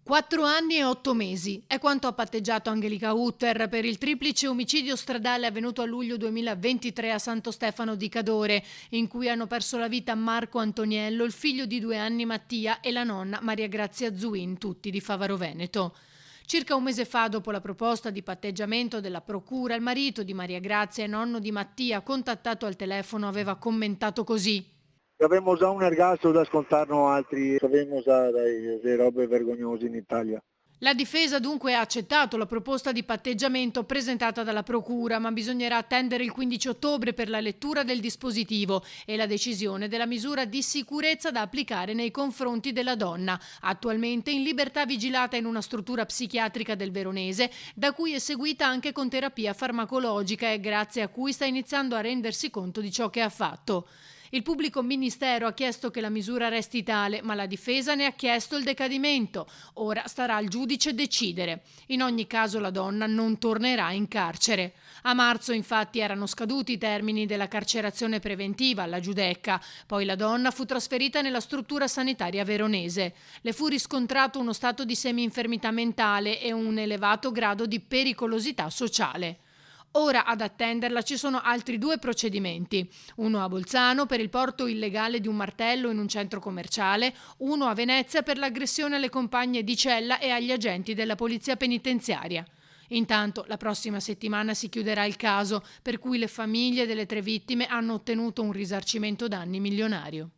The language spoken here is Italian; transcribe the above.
4 anni e 8 mesi è quanto ha patteggiato Angelika Hutter per il triplice omicidio stradale avvenuto a luglio 2023 a Santo Stefano di Cadore, in cui hanno perso la vita Marco Antoniello, il figlio di 2 anni Mattia e la nonna Maria Grazia Zuin, tutti di Favaro Veneto. Circa un mese fa, dopo la proposta di patteggiamento della procura, il marito di Maria Grazia e nonno di Mattia, contattato al telefono, aveva commentato così. Abbiamo già un ergastolo da scontarne altri, abbiamo già delle robe vergognose in Italia. La difesa dunque ha accettato la proposta di patteggiamento presentata dalla procura, ma bisognerà attendere il 15 ottobre per la lettura del dispositivo e la decisione della misura di sicurezza da applicare nei confronti della donna, attualmente in libertà vigilata in una struttura psichiatrica del Veronese, da cui è seguita anche con terapia farmacologica e grazie a cui sta iniziando a rendersi conto di ciò che ha fatto. Il pubblico ministero ha chiesto che la misura resti tale, ma la difesa ne ha chiesto il decadimento. Ora starà al giudice decidere. In ogni caso la donna non tornerà in carcere. A marzo infatti erano scaduti i termini della carcerazione preventiva alla Giudecca, poi la donna fu trasferita nella struttura sanitaria veronese. Le fu riscontrato uno stato di semi-infermità mentale e un elevato grado di pericolosità sociale. Ora ad attenderla ci sono altri 2 procedimenti, uno a Bolzano per il porto illegale di un martello in un centro commerciale, uno a Venezia per l'aggressione alle compagne di cella e agli agenti della polizia penitenziaria. Intanto la prossima settimana si chiuderà il caso, per cui le famiglie delle 3 vittime hanno ottenuto un risarcimento danni milionario.